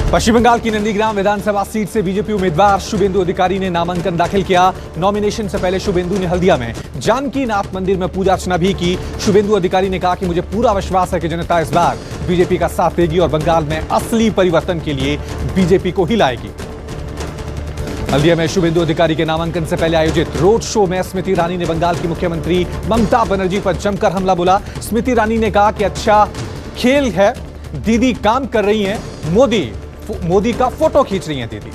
पश्चिम बंगाल की नंदीग्राम विधानसभा सीट से बीजेपी उम्मीदवार शुभेंदु अधिकारी ने नामांकन दाखिल किया। नॉमिनेशन से पहले शुभेंदु ने हल्दिया में जानकी नाथ मंदिर में पूजा अर्चना भी की। शुभेंदु अधिकारी ने कहा कि मुझे पूरा विश्वास है कि जनता इस बार बीजेपी का साथ देगी और बंगाल में असली परिवर्तन के लिए बीजेपी को ही लाएगी। हल्दिया में शुभेंदु अधिकारी के नामांकन से पहले आयोजित रोड शो में स्मृति ईरानी ने बंगाल की मुख्यमंत्री ममता बनर्जी पर जमकर हमला बोला। स्मृति ईरानी ने कहा कि अच्छा खेल है, दीदी काम कर रही हैं, मोदी का फोटो खींच रही हैं दीदी।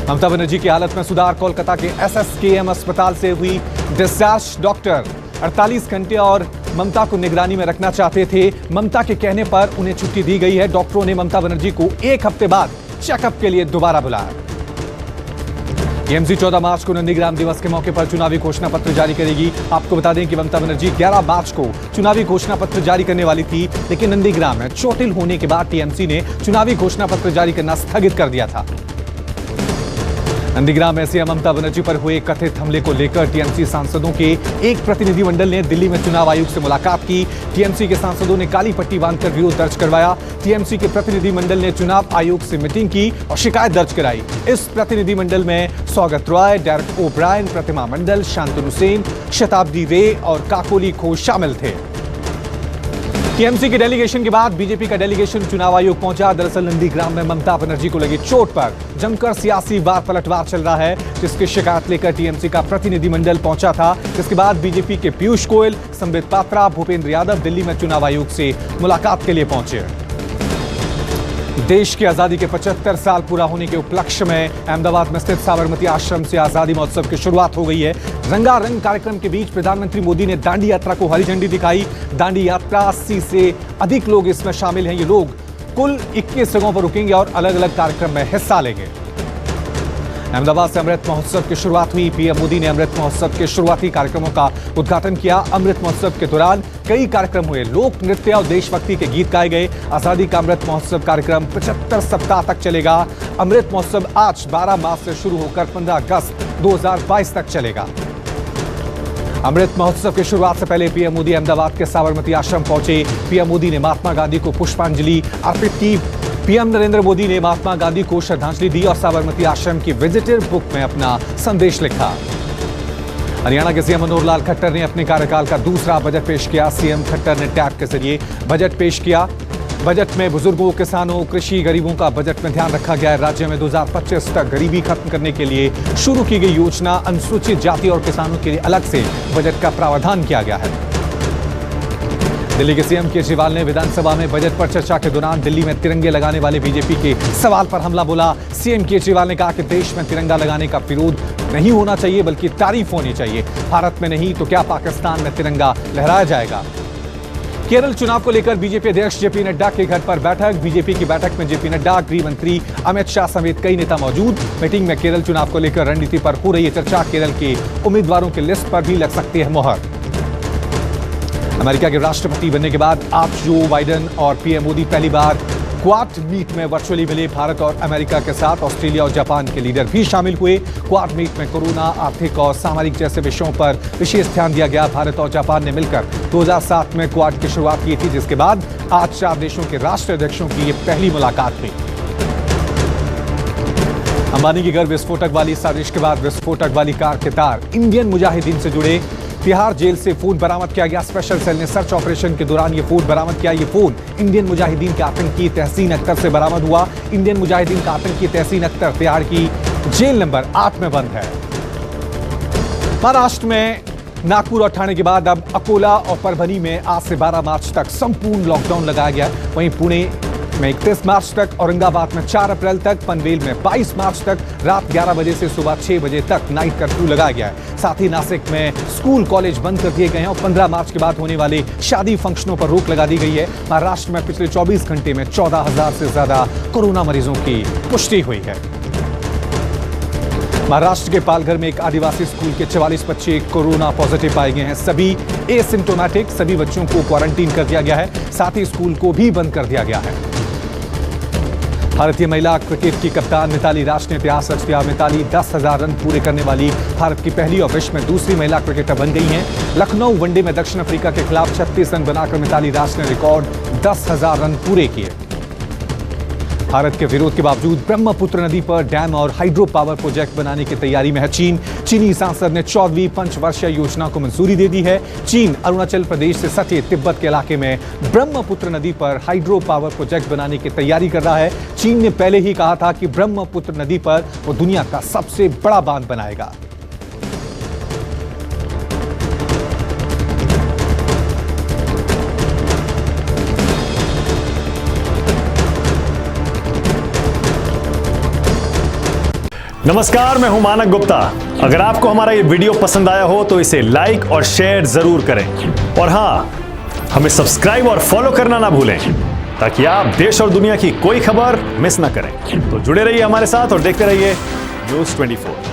ममता बनर्जी की हालत में सुधार। कोलकाता के एसएसकेएम अस्पताल से हुई डिस्चार्ज। डॉक्टर 48 घंटे और ममता को निगरानी में रखना चाहते थे। ममता के कहने पर उन्हें छुट्टी दी गई है। डॉक्टरों ने ममता बनर्जी को 1 हफ्ते बाद चेकअप के लिए दोबारा बुलाया। टीएमसी 14 मार्च को नंदीग्राम दिवस के मौके पर चुनावी घोषणा पत्र जारी करेगी। आपको बता दें कि ममता बनर्जी 11 मार्च को चुनावी घोषणा पत्र जारी करने वाली थी, लेकिन नंदीग्राम में चोटिल होने के बाद टीएमसी ने चुनावी घोषणा पत्र जारी करना स्थगित कर दिया था। नंदीग्राम में सीएम ममता बनर्जी पर हुए कथित हमले को लेकर टीएमसी सांसदों के एक प्रतिनिधिमंडल ने दिल्ली में चुनाव आयोग से मुलाकात की। टीएमसी के सांसदों ने काली पट्टी बांधकर विरोध दर्ज करवाया। टीएमसी के प्रतिनिधिमंडल ने चुनाव आयोग से मीटिंग की और शिकायत दर्ज कराई। इस प्रतिनिधिमंडल में सौगत रॉय, डेरेक ओब्रायन, प्रतिमा मंडल, शांतनु सेन, शताब्दी रे और काकोली घोष शामिल थे। टीएमसी के डेलीगेशन के बाद बीजेपी का डेलीगेशन चुनाव आयोग पहुंचा। दरअसल नंदीग्राम में ममता बनर्जी को लगी चोट पर जमकर सियासी वार पलटवार चल रहा है, जिसकी शिकायत लेकर टीएमसी का प्रतिनिधिमंडल पहुंचा था। जिसके बाद बीजेपी के पीयूष गोयल, संबित पात्रा, भूपेंद्र यादव दिल्ली में चुनाव आयोग से मुलाकात के लिए पहुंचे। देश की आजादी के 75 साल पूरा होने के उपलक्ष्य में अहमदाबाद में स्थित साबरमती आश्रम से आजादी महोत्सव की शुरुआत हो गई है। रंगारंग कार्यक्रम के बीच प्रधानमंत्री मोदी ने दांडी यात्रा को हरी झंडी दिखाई। दांडी यात्रा 80 से अधिक लोग इसमें शामिल हैं। ये लोग कुल 21 जगहों पर रुकेंगे और अलग अलग कार्यक्रम में हिस्सा लेंगे। अहमदाबाद से अमृत महोत्सव की शुरुआत हुई। पीएम मोदी ने अमृत महोत्सव के शुरुआती कार्यक्रमों का उद्घाटन किया। अमृत महोत्सव के दौरान कई कार्यक्रम हुए। लोक नृत्य और देशभक्ति के गीत गाए गए। आजादी का अमृत महोत्सव कार्यक्रम 75 सप्ताह तक चलेगा। अमृत महोत्सव आज 12 मार्च से शुरू होकर 15 अगस्त 2022 तक चलेगा। अमृत महोत्सव की शुरुआत से पहले पीएम मोदी अहमदाबाद के साबरमती आश्रम पहुंचे। पीएम मोदी ने महात्मा गांधी को पुष्पांजलि अर्पित की। पीएम नरेंद्र मोदी ने महात्मा गांधी को श्रद्धांजलि दी और साबरमती आश्रम की विजिटर बुक में अपना संदेश लिखा। हरियाणा के सीएम मनोहर लाल खट्टर ने अपने कार्यकाल का दूसरा बजट पेश किया। सीएम खट्टर ने टैब के जरिए बजट पेश किया। बजट में बुजुर्गों, किसानों, कृषि, गरीबों का बजट में ध्यान रखा गया है। राज्य में 2025 तक गरीबी खत्म करने के लिए शुरू की गई योजना, अनुसूचित जाति और किसानों के लिए अलग से बजट का प्रावधान किया गया है। दिल्ली के सीएम केजरीवाल ने विधानसभा में बजट पर चर्चा के दौरान दिल्ली में तिरंगे लगाने वाले बीजेपी के सवाल पर हमला बोला। सीएम केजरीवाल ने कहा कि देश में तिरंगा लगाने का विरोध नहीं होना चाहिए, बल्कि तारीफ होनी चाहिए। भारत में नहीं तो क्या पाकिस्तान में तिरंगा लहराया जाएगा। केरल चुनाव को लेकर बीजेपी अध्यक्ष जेपी नड्डा के घर पर बैठक। बीजेपी की बैठक में जेपी नड्डा, गृह मंत्री अमित शाह समेत कई नेता मौजूद। मीटिंग में केरल चुनाव को लेकर रणनीति पर हो रही है चर्चा। केरल के उम्मीदवारों की लिस्ट पर भी लग सकती है मोहर। अमेरिका के राष्ट्रपति बनने के बाद आज जो बाइडेन और पीएम मोदी पहली बार क्वाड मीट में वर्चुअली मिले। भारत और अमेरिका के साथ ऑस्ट्रेलिया और जापान के लीडर भी शामिल हुए। क्वाड मीट में कोरोना, आर्थिक और सामरिक जैसे विषयों पर विशेष ध्यान दिया गया। भारत और जापान ने मिलकर 2007 में क्वाड की शुरुआत की थी, जिसके बाद आज 4 देशों के राष्ट्राध्यक्षों की ये पहली मुलाकात हुई। अंबानी के घर विस्फोटक वाली साजिश के बाद विस्फोटक वाली कार के तार इंडियन मुजाहिदीन से जुड़े। तिहाड़ जेल से फोन बरामद किया गया। स्पेशल सेल ने सर्च ऑपरेशन के दौरान ये फोन बरामद किया। ये फोन इंडियन मुजाहिदीन के आतंकी तहसीन अख्तर से बरामद हुआ। इंडियन मुजाहिदीन का आतंकी तहसीन अख्तर तिहाड़ की जेल नंबर 8 में बंद है। महाराष्ट्र में नागपुर और ठाणे के बाद अब अकोला और परभनी में आज से 12 मार्च तक संपूर्ण लॉकडाउन लगाया गया। वहीं पुणे में 31 मार्च तक, औरंगाबाद में 4 अप्रैल तक, पनवेल में 22 मार्च तक रात 11 बजे से सुबह 6 बजे तक नाइट कर्फ्यू लगाया गया है। साथ ही नासिक में स्कूल, कॉलेज बंद कर दिए गए हैं और 15 मार्च के बाद होने वाले शादी फंक्शनों पर रोक लगा दी गई है। महाराष्ट्र में पिछले 24 घंटे में 14,000 से ज्यादा कोरोना मरीजों की पुष्टि हुई है। महाराष्ट्र के पालघर में एक आदिवासी स्कूल के 44 बच्चे कोरोना पॉजिटिव पाए गए हैं। सभी एसिम्प्टोमेटिक, सभी बच्चों को क्वारंटीन कर दिया गया है। साथ ही स्कूल को भी बंद कर दिया गया है। भारतीय महिला क्रिकेट की कप्तान मिताली राज ने इतिहास रच दिया। मिताली 10,000 रन पूरे करने वाली भारत की पहली और विश्व में दूसरी महिला क्रिकेटर बन गई हैं। लखनऊ वनडे में दक्षिण अफ्रीका के खिलाफ 36 रन बनाकर मिताली राज ने रिकॉर्ड 10,000 रन पूरे किए। भारत के विरोध के बावजूद ब्रह्मपुत्र नदी पर डैम और हाइड्रो पावर प्रोजेक्ट बनाने की तैयारी में है चीन। चीनी सांसद ने 14वीं पंचवर्षीय योजना को मंजूरी दे दी है। चीन अरुणाचल प्रदेश से सटे तिब्बत के इलाके में ब्रह्मपुत्र नदी पर हाइड्रो पावर प्रोजेक्ट बनाने की तैयारी कर रहा है। चीन ने पहले ही कहा था कि ब्रह्मपुत्र नदी पर वो दुनिया का सबसे बड़ा बांध बनाएगा। नमस्कार, मैं हूं मानक गुप्ता। अगर आपको हमारा ये वीडियो पसंद आया हो तो इसे लाइक और शेयर जरूर करें और हां, हमें सब्सक्राइब और फॉलो करना ना भूलें ताकि आप देश और दुनिया की कोई खबर मिस ना करें। तो जुड़े रहिए हमारे साथ और देखते रहिए न्यूज़ 24।